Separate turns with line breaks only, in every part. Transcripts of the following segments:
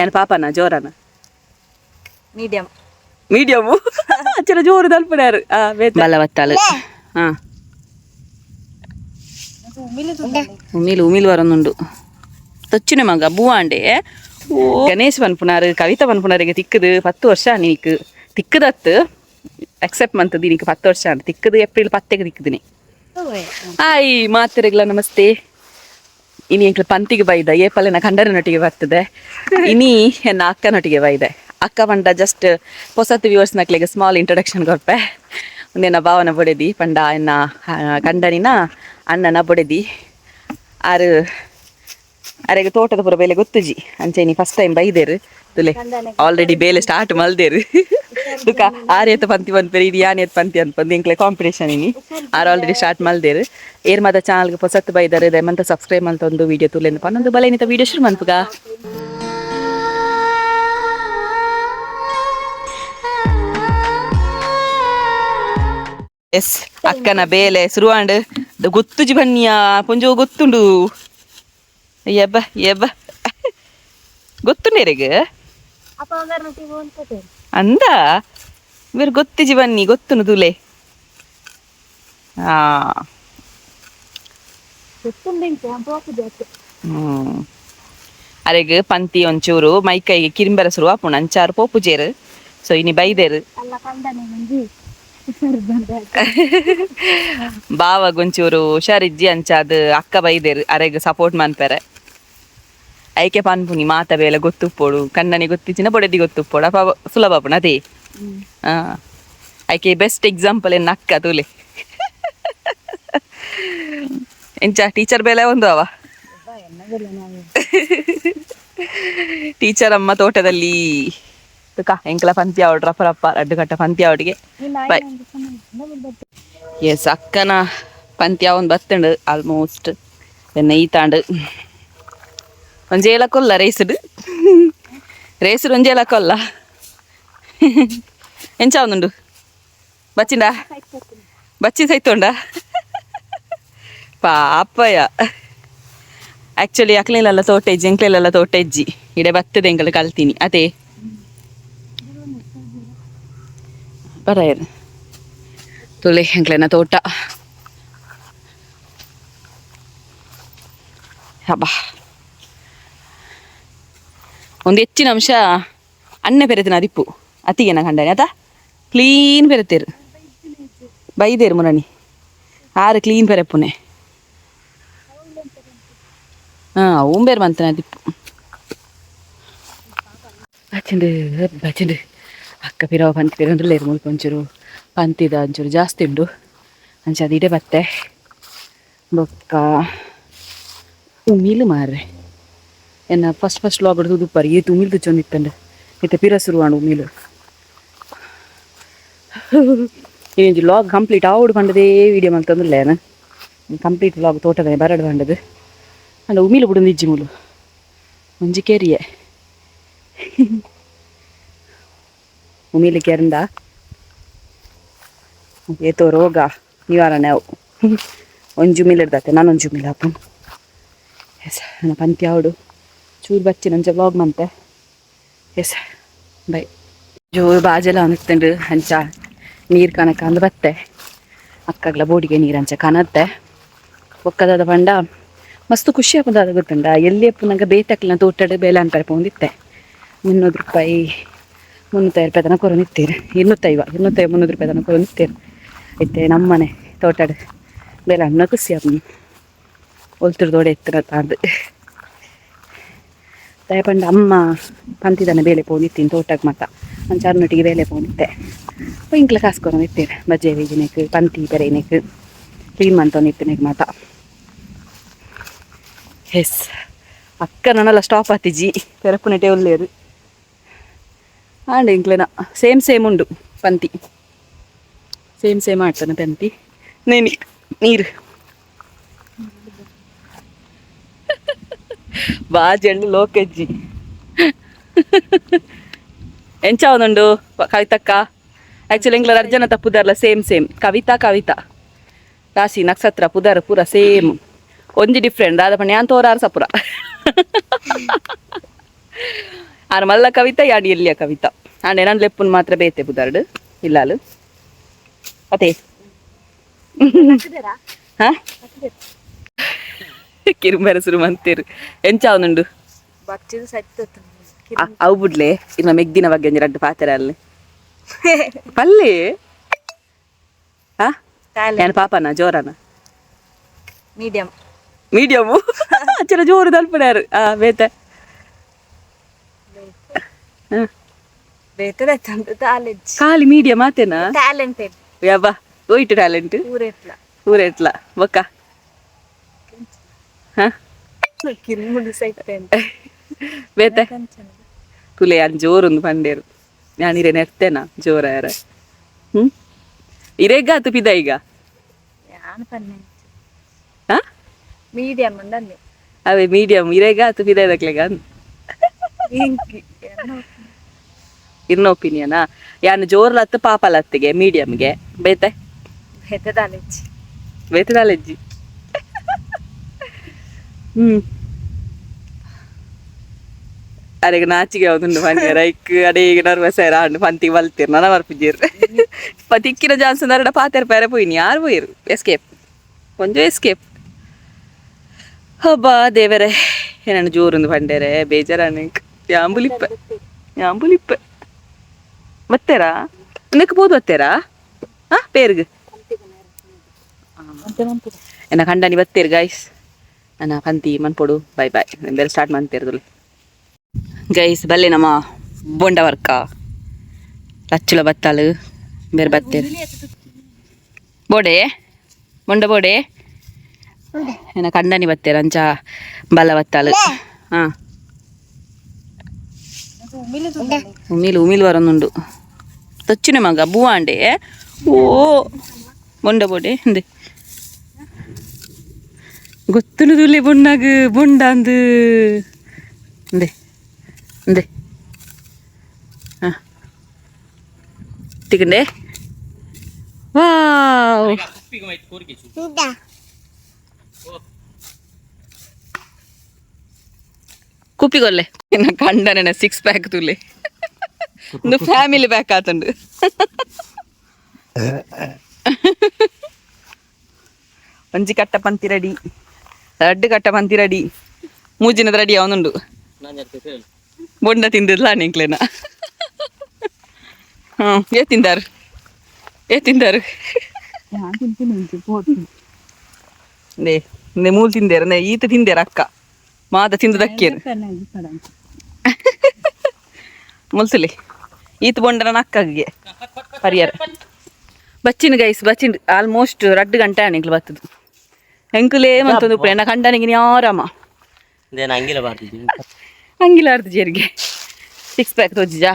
ಏನು ಪಾಪನ ಜೋರನ
ಮೀಡಿಯಮು
ಚಿರ ಜೋರು ತಲ್ಪಡ್ಯಾರು ಬಲವತ್ತಾಳು ಹಾಂ ಉಮಿಲು ವರೊಂದುಂಡು ತೊಚ್ಚಿನ ಮಗ ಬೂವಾಂಡೆ ಗಣೇಶ್ ಪನ್ಪುನಾರು ಕವಿತಾ ಪನ್ಪುನಾರಿಗೆ ತಿಕ್ಕದು 10 ವರ್ಷ ನೀಕು ತಿಕ್ಕದತ್ತು ಅಕ್ಸೆಪ್ಟ್ ಮಂತದ್ದು ನೀಕು 10 ವರ್ಷ ಅಂತ ತಿಕ್ಕದು ಏಪ್ರಿಲ್ 10ಗೆ ತಿಕ್ಕದಿನಿ ಹಾಯ್ ಮಾತೆರೆಗ್ಲ ನಮಸ್ತೆ ಇನಿ ಎಂಕ್ಲು ಪಂತಿಗೆ ಬೈದ ಏಪಲ್ಲೆನ ಕಂಡರನೊಟ್ಟಿಗೆ ಬರ್ತದೆ ಇನಿ ಎನ್ನ ಅಕ್ಕನೊಟ್ಟಿಗೆ ಬೈದೆ ಅಕ್ಕ ಪಂಡ ಜಸ್ಟ್ ಹೊಸತ್ತು ವ್ಯೂವರ್ಸ್ ನಕ್ಲಿಗೆ ಸ್ಮಾಲ್ ಇಂಟ್ರೊಡಕ್ಷನ್ ಕೊಡ್ಪೆ ಒಂದೇನ ಭಾವನ ಬೊಡೆದಿ ಪಂಡ ಎನ್ನ ಕಂಡನಿನ ಅಣ್ಣನ ಬೊಡೆದಿ ಆರು ಅರೆಗೆ ತೋಟದ ಪೂರ ಬೇಲೆ ಗೊತ್ತುಜಿ ಅಂಚೆನಿ ಫಸ್ಟ್ ಟೈಮ್ ಬೈದೇರು ತುಲೆ ಆಲ್ರೆಡಿ ಬೇಲೆ ಸ್ಟಾರ್ಟ್ ಮಲ್ದೇರು ತುಕ ಆರೇತ ಪಂತಿ ಬಂದ್ಪೇರಿ ಇದು ಯಾನೇತ್ ಪಂತಿ ಅನ್ಪಂದು ಎಂಕ್ಲೆ ಕಾಂಪಿಟೇಷನ್ ಇನಿ ಆರು ಆಲ್ರೆಡಿ ಸ್ಟಾರ್ಟ್ ಮಲ್ದೇರು ಏರ್ ಮಾದ ಚಾನಲ್ಗೆ ಹೊಸತ್ತು ಬೈದಾರೆ ದಯಮಂತ ಸಬ್ಸ್ಕ್ರೈಬ್ ಮಲ್ತ ಒಂದು ವಿಡಿಯೋ ತುಲೆಂದು ಪನ್ನೊಂದು ಬಲೇನಿತ ವಿಡಿಯೋ ಶುರು ಮನ್ಪುಗ ಎಸ್ ಅಕ್ಕನ ಬೇಲೆ ಶುರುವಾಂಡ್ ಗೊತ್ತುಜಿ ಬನ್ನಿಯ ಪೊಂಜೋ ಗೊತ್ತುಂಡು ಎಬ್ಬ ಗೊತ್ತುಂಡೇರೆಗೆ ಅಂದ ಬೇರೆ ಗೊತ್ತಿಜಿ ಬನ್ನಿ ಗೊತ್ತುನು ತುಲೆ ಅರೆಗ್ ಪಂತಿ ಒಂಚೂರು ಮೈಕೈಗೆ ಕಿರಿಂಬರ ಶುರು ಆಪುಣ ಅಂಚಾರು ಪೋಪುಜೇರು ಸೊ ಇನಿ ಬೈದೇರು ಬಾವಗೊಂಚೂರು ಹುಷಾರಿಜ್ಜಿ ಅಂಚಾದ್ ಅಕ್ಕ ಬೈದೇರು ಅರೆಗ್ ಸಪೋರ್ಟ್ ಮನ್ಪೆರೆ ಐಕೆ ಪನ್ಪುನಿ ಮಾತ ಬೇಲೆ ಗೊತ್ತುಪ್ಪೋಡು ಕಣ್ಣನಿ ಗೊತ್ತಿಚ್ಚಿನ ಬೊಡೆದಿ ಗೊತ್ತುಪ್ಪೋಡು ಅಪ್ಪ ಸುಲಭ ಪುಣ ಅದೇ ಐಕೆ ಬೆಸ್ಟ್ ಎಕ್ಸಾಂಪಲ್ ಎನ್ನ ಅಕ್ಕ ತುಲೆ ಎಂಚ ಟೀಚರ್ ಬೇಲೆ ಒಂದು ಅವ ಟೀಚರ್ ಅಮ್ಮ ತೋಟದಲ್ಲಿ ಎಂಕಲ ಪಂತಿ ಆವಡ್ ರಪ್ಪ 2 ಕಟ್ಟ ಪಂತಿ ಆವಡಿಗೆ ಬೈ ಎಸ್ ಅಕ್ಕನ ಪಂತಿ ಅವನ್ ಬತ್ತಂಡು ಆಲ್ಮೋಸ್ಟ್ ಎನ್ನ ಈತಾಂಡು ಒಂಜೇಲ ಕೊಲ್ಲ ರೇಸುಡು ಒಂಜೇಲ ಕೊಲ್ಲ ಎಂಚ ಒಂದುಂಡು ಬಚ್ಚಿಂಡ ಬಚ್ಚಿ ಸೈತೊಂಡ ಪಾಪಯ ಆ್ಯಕ್ಚುಲಿ ಅಕ್ಲೆಲ್ಲ ತೋಟೆಜ್ಜಿ ಎಂಕ್ಲೆಲ್ಲ ತೋಟೆಜ್ಜಿ ಇಡೆ ಬತ್ತದ ಎಂಕಲು ಕಲ್ತೀನಿ ಅದೇ ಬರಾಯರು ತುಲೆ ಎಂಕ್ಲೆನ ತೋಟ ಹಬ್ಬ ಒಂದು ಹೆಚ್ಚಿನ ಅಂಶ ಅಣ್ಣೆ ಬೆರೆತಿನ ಅದಿಪ್ಪು ಅತಿಗೆನ ಕಂಡನೆ ಅದ ಕ್ಲೀನ್ ಬೆರೆತೇರು ಬೈದೇರು ಮುರಣಿ ಆರು ಕ್ಲೀನ್ ಬೆರೆಪ್ಪುನೆ ಅವು ಬೇರೆ ಮಂತನ ಅದಿಪ್ಪು ಬಚಂಡು ಅಕ್ಕ ಪಿರವ ಪಂತಿ ಪಿರ ಅಂದ್ರಲ್ಲೇರು ಮುಲ್ಪ ಒಂಚೂರು ಪಂತಿದ ಒಂಚೂರು ಜಾಸ್ತಿ ಉಂಡು ಅಂಚೆ ಅದು ಇಡೆ ಬತ್ತೆ ಬೊಕ್ಕ ಉಮಿಲು ಮಾರ್ರೆ ಎನ್ನ ಫಸ್ಟ್ ಲಾಗ್ ಹೊಡೆದು ದುಪ್ಪರಿ ಏತು ಉಮಿಲ್ ತುಚ್ಚೊಂದಿತ್ತಂಡು ಇತ್ತೆ ಪಿರ ಶುರುವಾಂಡು ಉಮಿಲು ಇನ್ನೊಂದು ಲಾಗ್ ಕಂಪ್ಲೀಟ್ ಆವಡು ಪಂಡದೇ ವೀಡಿಯೋ ಮಲ್ತಂದುಲ್ಲೇನ ಕಂಪ್ಲೀಟ್ ಲಾಗ್ ತೋಟದ ಬರಡು ಪಂಡದು ಅಂಡ ಉಮಿಲು ಬಿಡು ಇಜ್ಜಿ ಮುಲು ಒಂಜಿ ಕೆರಿಯೆ ಉಮಿಲು ಕೆರಂದ ಏತೋ ರೋಗ ನಿವಾರಣೆ ಅವು ಒಂಜು ಉಮಿಲ್ ಇಡ್ದತ್ತೆ ನಾನೊಂಜು ಉಮಿಲ್ ಹಾಪು ಎಸ್ ನನ್ನ ಪಂತಿ ಆವಡು ಚೂರು ಬಚ್ಚಿ ನಂಚ ವ್ಲಾಗ್ ಮಂತೆ ಎಸ್ ಬೈ ಜೋರು ಬಾಜೆಲ್ಲ ಅನಿಸ್ತಂಡು ಅಂಚ ನೀರು ಕನಕ ಅಂದು ಬತ್ತೆ ಅಕ್ಕಗ್ಲ ಬೋಡಿಗೆ ನೀರು ಅಂಚ ಕನತ್ತೆ ಒಕ್ಕದಾದ ಪಂಡ ಮಸ್ತ್ ಖುಷಿ ಆಪುದಾದ ಗೊತ್ತುಂಡ ಎಲ್ಲಿ ಅಪ್ಪು ನಂಗೆ ಬೇತಕ್ಲ ತೋಟಡ್ ಬೇಲೆ ಅಂತಾರೆ ಪೋಂದಿತ್ತೆ 300 ರೂಪಾಯಿ 350 ರೂಪಾಯಿ ತನಕ ಕೊರನಿತ್ತೀರಿ 250 300 ರೂಪಾಯಿ ತನಕ ಕೊರನಿತ್ತೀರಿ ಐತೆ ನಮ್ಮನೆ ತೋಟಡ್ ಬೇಲೆ ಅನ್ನ ಖುಷಿ ಆಪು ಒಲ್ತುರು ತೋಡೆ ಎತ್ತರ ತಾಂದು ದಯಪಂಡ ಅಮ್ಮ ಪಂತಿದನ ಬೇಲೆ ಪೋನಿತ್ತೀನಿ ತೋಟಕ್ಕೆ ಮತ್ತ ಅಂಚಾರ್ನೊಟ್ಟಿಗೆ ಬೇಲೆ ಪೋನಿತ್ತೆ ಇಂಕ್ಲ ಕಾಸ್ಕೊರ ನಿತ್ತೇನೆ ಬಜ್ಜೆ ವೇಜಿನೆಕ್ ಪಂತಿ ಬೆರೆನೆಕ್ ಕ್ಲೀನ್ ಮಂತೊಂದಿತ್ತನೆಕ್ ಮಾತ ಎಸ್ ಅಕ್ಕ ನನ್ನೆಲ್ಲ ಸ್ಟಾಪ್ ಆತಿಜಿ ಪೆರಪುನೆಟೆ ಒಲ್ಲೇರು ಆಂಡ ಇಂಕ್ಲೆನ ಸೇಮ್ ಉಂಡು ಪಂತಿ ಸೇಮ್ ಆಡ್ತಾನೆ ಪಂತಿ ನೀರು ಬಾಜೆಂಡು ಲೋಕಜ್ಜಿ ಎಂಚ ಒಂದುಂಡು ಕವಿತಕ್ಕ ಆ್ಯಕ್ಚುಲಿ ಎಂಗ್ಲ ಅರ್ಜನ ತಪ್ಪುದಾರಲ್ಲ ಸೇಮ್ ಕವಿತಾ ರಾಶಿ ನಕ್ಷತ್ರ ಪುದಾರ ಪೂರ ಸೇಮ್ ಒಂಜಿ ಡಿಫ್ರೆಂಟ್ ಆದ ಪಣ್ಣ ಯಾನ್ ತೋರಾರು ಸಪುರ ಆರು ಮಲ್ಲ ಕವಿತಾ ಯಾಡಿ ಎಲ್ಲಿಯ ಕವಿತಾ ಆಂಡೆ ನಾನು ಲೆಪ್ಪುನ್ ಮಾತ್ರ ಬೇತೆ ಬುದಾರ್ಡು ಇಲ್ಲಾಲು ಅದೇ ಹಾ ಕಿರುಂಬೆರಸುರು ಮಂತೇರು ಎಂಚಾವನುಂಡು ಅವು ಬಿಡ್ಲೆ ಇನ್ನು ಮೆಗ್ದಿನ ಬಗ್ಗೆ ಒಂಜಿ ರಡ್ಡು ಪಾತೆರ ಅಲ್ಲಿ ಪಲ್ಲೆ ಹಾ ಏನು ಪಾಪನ ಜೋರನ
ಮೀಡಿಯಂ
ಮೀಡಿಯಮು ಅಚ್ಚರ ಜೋರು ತಲ್ಪಡ್ಯಾರು ಬೇತೆ ಖಾಲಿ ಮೀಡಿಯಂ ಆತೇನಾ
ಟ್ಯಾಲೆಂಟೆಡ್
ಯಾಬಾ ಒಯ್ಟು ಟ್ಯಾಲೆಂಟ್
ಊರೆಟ್ಲ
ಊರೆಟ್ಲ ಬೊಕ್ಕ ಹಾ
ಕಿರುಮುಡಿ ಸೈತೆ
ಬೇತೆ ತುಲೆ ಯಾನ್ ಜೋರೊಂದು ಪಂಡೇರು ನಾನು ಇರೇ ನೆರ್ತೇನಾ ಜೋರ ಯಾರ ಇರೇಗಾತು ಪಿದ ಈಗ
ಯಾನು ಪನ್ನೆ
ಹಾ
ಮೀಡಿಯಂ ಉಂಡಲ್ಲಿ
ಅವೇ ಮೀಡಿಯಂ ಇರೇಗಾತು ಪಿದ ಇದಕ್ಲೆಗ ಇರ್ನ ಒಪಿನಿಯನಾ ಯಾನು ಜೋರ್ಲತ್ತು ಪಾಪಲತ್ತಿಗೆ ಮೀಡಿಯಂಗೆ ಬೇತೆ
ಬೆತ್ತದಾಲೆಜ್ಜಿ
ಬೇತದಾಲೆಜ್ಜಿ ಅರೆಗ ನಾಚಿಗೆ ಯಾವ್ದುಂಡು ಪಂಡ್ಯ ರೈಕ್ ಅಡೇಗ ನರ್ವಸ್ ಆಂಡು ಪಂತಿ ಬಲ್ತೀರು ನನ್ನ ಬರ್ಪಿದ್ದೀರು ತಿಕ್ಕಿನ ಜಾನ್ಸನ್ ಅರಡ ಪಾತೆರ ಪೇರೆ ಪೋಯಿನಿ ಯಾರು ಪೋಯಿರು ಎಸ್ಕೇಪ್ ಕೊಂಚ ಎಸ್ಕೇಪ್ ಹಬ್ಬಾ ದೇವರೇ ಏನನ್ನು ಜೋರುಂದು ಪಂಡೇರೆ ಬೇಜಾರಾನೆ ಯಾಂಬುಲಿಪ್ಪೆ ಬತ್ತೇರಾ ನಿನക്ക് ಬೋದು ಬತ್ತೇರಾ ಹಾ ಪೇರ್ಗ್ ಎನ್ನ ಕಂಡನಿ ಬತ್ತೇರು ಗೈಸ್ ನನ್ನ ಪಂತಿ ಮನ್ಪೊಡು ಬಾಯ್ ಬಾಯ್ ಬೇರೆ ಸ್ಟಾರ್ಟ್ ಮಾಡ್ತೇರದು ಗೈಸ್ ಬಲ್ಲೆ ನಮ್ಮ ಬೊಂಡ ವರ್ಕ ಲಚ್ಚುಳ ಬತ್ತಾಳು ಬೇರೆ ಬತ್ತೇರು ಬೋಡೆ ಬೊಂಡ ಬೋಡೆ ಏನ ಕಂಡನಿ ಬತ್ತೇರು ಅಂಚ ಬಲ್ಲ ಬತ್ತಾಳು ಹಾ ಉಮಿಲು ವರೊಂದುಂಡು ತೊಚ್ಚಿನ ಮಗ ಬೂವಾಂಡೆ ಓ ಬೊಂಡ ಬೋಡೆ ಹಿಂದೆ ಗೊತ್ತುಲು ತುಲೆ ಬೊಂಡಾಗ ಬೊಂಡ ಅಂದು ಹಿಂದೆ ಹಿಂದೆ ಹಾಂ ತಿಕ್ಕಂಡೆ ವಾವ್ ಕುಪ್ಪಿಗೊಲ್ಲೆ ಇನ್ನು ಕಂಡನೆ 6 ಪ್ಯಾಕ್ ತುಲೆ ಒಂದು ಫ್ಯಾಮಿಲಿ ಪ್ಯಾಕ್ ಆತುಂಡು ಒಂಜಿ ಕಟ್ಟ ಪಂತಿ ರೆಡಿ ರಡ್ಡು ಕಟ್ಟ ಪಂತಿ ರೆಡಿ ಮೂಜಿನದ ರೆಡಿ ಅವನುಂಡು ಬೊಂಡ ತಿಂದಿರ್ಲ ನಿಂಕ್ಲೇನ ಏ ತಿಂದಾರು ನೇ ಮೂಲ್ ತಿಂದೇರ ನೇ ಈತ ತಿಂದೇರ ಅಕ್ಕ ಮಾದ ತಿಂದು ದಕ್ಕೇರು ಮುಲ್ಸಲಿ ಈತ ಬೊಂಡನ ಅಕ್ಕಗೆ ಪರಿಯಾರ ಬಚ್ಚಿನ ಗೈಸ್ ಬಚ್ಚಿಂಡು ಆಲ್ಮೋಸ್ಟ್ 2 ಗಂಟೆ ಆಣಿಗ್ಲು ಬರ್ತದು ಎಂಕುಲೇ ಮಂತೊಂದು ಉಪ್ಪು ಕಂಡನಿಗೆ ಯಾರಮ್ಮ ಹಂಗಿಲ್ಲ ಅರ್ಧ ಜೇರಿಗೆ 6 ಪ್ಯಾಕ್ ತೋಜಿಜಾ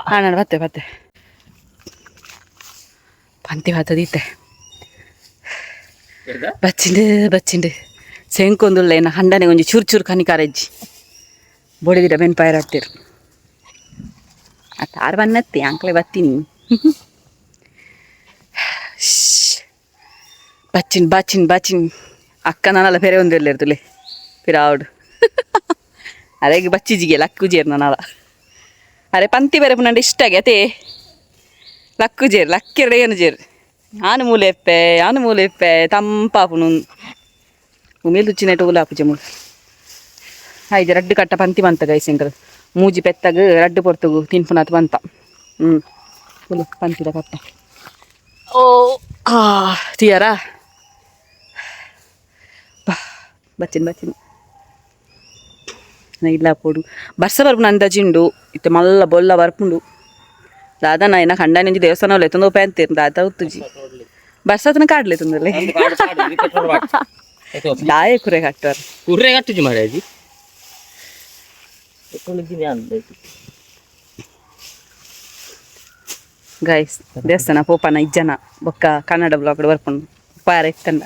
ಹಾಂ ಬತ್ತೆ ಪಂತಿ ಬತ್ತದೀತೆ ಬಚ್ಚಿಂಡು ಸೆಂಕೊಂದುಲ್ಲ ಏನ ಹಂಡನೆ ಒಂಜಿ ಚೂರು ಕನಿಕಾರಜ್ಜಿ ಬೊಡೆದಿರ ಬೆನ್ಪಾಯರ್ ಹತ್ತಿರು ಆರು ಬನ್ನತ್ತಿ ಅಂಕ್ಲೆ ಬತ್ತೀನಿ ಬಚ್ಚಿನ್ ಅಕ್ಕ ನಾನಲ್ಲ ಬೇರೆ ಒಂದು ಇರ್ಲಿರ್ತಲೆ ಪಿರಾವುಡು ಅರೆಗೆ ಬಚ್ಚಿಜಿಗೆ ಲಕ್ಕುಜೇರು ನಾನಲ್ಲ ಅರೆ ಪಂತಿ ಬೇರೆ ಪುನಂಡು ಇಷ್ಟ ಆಗತ್ತೆ ಲಕ್ಕುಜೇರು ಲಕ್ಕೆರಡೆ ಏನು ಜೇರು ಆನು ಮೂಲೆ ಎಪ್ಪೆ ತಂಪಾಪುನು ಉಮೇಲು ರುಚಿನೇಟು ಉಲಾಪು ಜಮುಲ್ ಹಾಯ್ದು 2 ಕಟ್ಟ ಪಂತಿ ಬಂತ ಗೈಸಿಂಗ್ರು ಮೂಜಿ ಪೆತ್ತಾಗ 2 ಪೊರ್ತುಗು ತಿನ್ಪುನಾತ್ ಬಂತ ಪಂತಿದ ಕಟ್ಟ ಓ ತಿಯಾರಾ ಬಚ್ಚಿನ್ ಇಲ್ಲ ಪೋಡು ಬರ್ಸ ಬರ್ಪುನ ಅಂದಾಜಿಂಡು ಇತ್ತೆ ಮಲ್ಲ ಬೊಲ್ಲ ಬರ್ಪುಂಡು ದಾದನ ಏನ ಕಂಡನಿಂಜಿ ದೇವಸ್ಥಾನ ಎತ್ತೊಂದು ಉಪಾಯ ಅಂತೀರು ದಾದ ಉತ್ತುಜಿ ಬರ್ಸತನ ಕಾಡ್ಲೆ ತುಂದಲೆ ದಾಯ ಕುರೆ ಕಟ್ಟುಜಿ ಮಾರಾಜಿ ಗೈಸ್ ದೇವಸ್ಥಾನ ಪೋಪನ ಇಜ್ಜನ ಬೊಕ್ಕ ಕನ್ನಡ ಬ್ಲಾಗ್ ಬರ್ಪುಂಡು ಪಾರ ಇತ್ತಂಡ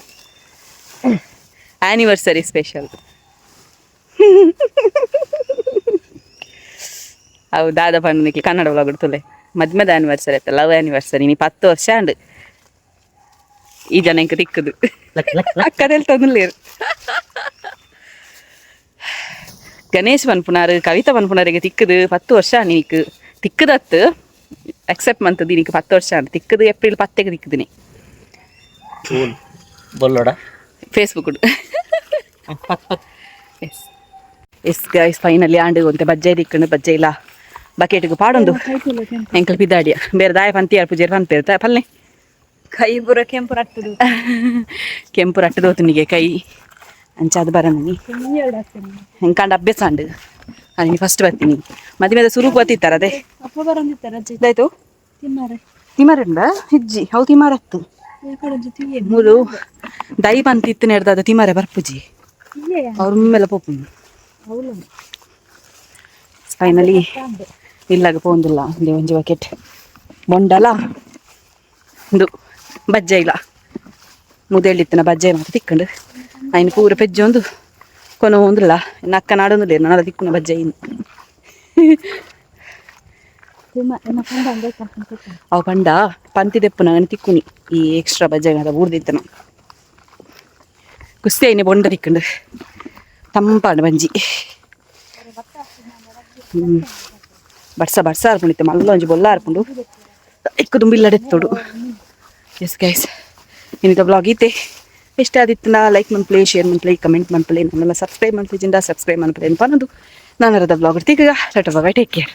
ಆ್ಯನಿವರ್ಸರಿ ಸ್ಪೆಷಲ್ ಅವು ದಾದ ಪಂಡನಿಗೆ ಕನ್ನಡ ಬ್ಲಾಗ್ ತುಲೆ ಮದ್ಮೆದ ಆ್ಯನಿವರ್ಸರಿ ಆಯ್ತು ಲವ್ ಆ್ಯನಿವರ್ಸರಿ ನೀ 10 ವರ್ಷ ಅಂಡು ಈ ಜನ ಇಂಕ ತಿಕ್ಕದು ಅಕ್ಕದೆಲ್ ತಂದುಲೇರು ಗಣೇಶ್ ಪನ್ಪುನಾರು ಕವಿತಾ ಪನ್ಪುನಾರಿಗೆ ತಿಕ್ಕದು 10 ವರ್ಷ ನೀಕು ತಿಕ್ಕದತ್ತು ಅಕ್ಸೆಪ್ಟ್ ಮಂತದ್ದು ನೀಕು 10 ವರ್ಷ ಅಂತ ತಿಕ್ಕದು ಏಪ್ರಿಲ್ 10ಗೆ ತಿಕ್ಕದಿನಿ
ಬಲ್ಲೋಡ
Facebook yes yes guys finally ಆಂಡು ಒಂತೆ ಬಜ್ಜೆ ತಿಕ್ಕಂಡು ಬಜ್ಜೆ ಇಲ್ಲ ಬಕೆಟ್ಗೆ ಪಾಡೊಂದು ಎಂಕಲ್ ಬಿದ್ದಾಡಿಯ ಬೇರೆ ದಾಯ ಪಂತಿಯಾರ ಪೂಜೆರ್ ಪಂಪೇರ್ತ ಪಲ್ಲೆ
ಕೈ ಬುರ ಕೆಂಪು ರಟ್ಟದು
ಕೆಂಪು ರಟ್ಟದ ಹೊತ್ತನಿಗೆ ಕೈ ಅಂಚಾದ ಬರನಿ ಹೆಂಕಂಡು ಅಭ್ಯಾಸ ಅಂಡು ಅಲ್ಲಿ ಫಸ್ಟ್ ಬರ್ತೀನಿ ಮದುವೆದ ಸುರು ಗೊತ್ತಿತ್ತಾರ ಅದೇ
ಅಪ್ಪ ಬರಂದಿತ್ತಾರ ಅಜ್ಜಿ
ಇದಾಯ್ತು
ತಿಮ್ಮಾರೆ
ತಿಮರಂಡ ಹಿಜ್ಜಿ ಅವು ತಿಮಾರತ್ತು ಮೂರು ದೈ ಪಂತಿತ್ತು ನೆಡ್ದಾದ ತಿಮಾರೆ ಬರ್ಪುಜಿ ಅವ್ರ ಮೇಲೆ ಪೋಪು
ಅವಳು
ಫೈನಲಿ ಇಲ್ಲಾಗ ಪೋಂದಿಲ್ಲ ಒಂದೇ ಒಂಜಿ ಬಕೆಟ್ ಬೊಂಡಲ ಇದು ಬಜ್ಜೆ ಇಲ್ಲ ಮುದೇಳಿತ್ತಿನ ಬಜ್ಜೆ ಮಾತ್ರ ತಿಕ್ಕಂಡು ಅಯ್ನ ಪೂರ ಪೆಜ್ಜೆ ಒಂದು ಕೊನ ಒಂದಿಲ್ಲ ನಕ್ಕ ನಾಡೊಂದಿಲ್ಲ ನಾನು ತಿಕ್ಕುನ ಬಜ್ಜೆ ಇನ್ನು ಅವು ಪಂಡ ಪಂತಿ ದೆಪ್ಪು ನಾನು ತಿಕ್ಕುನಿ ಈ ಎಕ್ಸ್ಟ್ರಾ ಬಜ್ಜೆ ಊರ್ದಿತ್ತನ ಕುಸ್ತಿ ಐನೆ ಬೊಂಡ ತಿಕ್ಕಂಡು ತಂಪಾಂಡು ಬಂಜಿ ಬಡ್ಸ ಬಡ್ಸ ಆರ್ಪುಂಡಿತ್ತೆ ಮಲ್ಲ ಒಂಜಿ ಬೊಲ್ಲ ಆರ್ಪುಂಡು ಇಕ್ಕು ತುಂಬಿಲ್ಲಡೆತ್ತೋಡು ಎಸ್ ಗೈಸ್ ಇನ್ನಿತ ಬ್ಲಾಗ್ ಈತೆ ಇಷ್ಟ ಆದಿತ್ತು ಲೈಕ್ ಮನ್ಪ್ಲೆ ಶೇರ್ ಮನ್ಪ್ಲೆ ಕಮೆಂಟ್ ಮನ್ಪ್ಲೆ ನನ್ನೆಲ್ಲ ಸಬ್ಸ್ಕ್ರೈಬ್ ಮನ್ಪ್ಲೆ ಜಿಂದ ಸಬ್ಸ್ಕ್ರೈಬ್ ಮನ್ಪ್ಲೆ ಅನ್ಪನ್ನದು ನಾನು ಬ್ಲಾಗ್ ಇರ್ತೀಗ ಲೆಟ್ ಬೈ ಟೇಕ್ ಕೇರ್.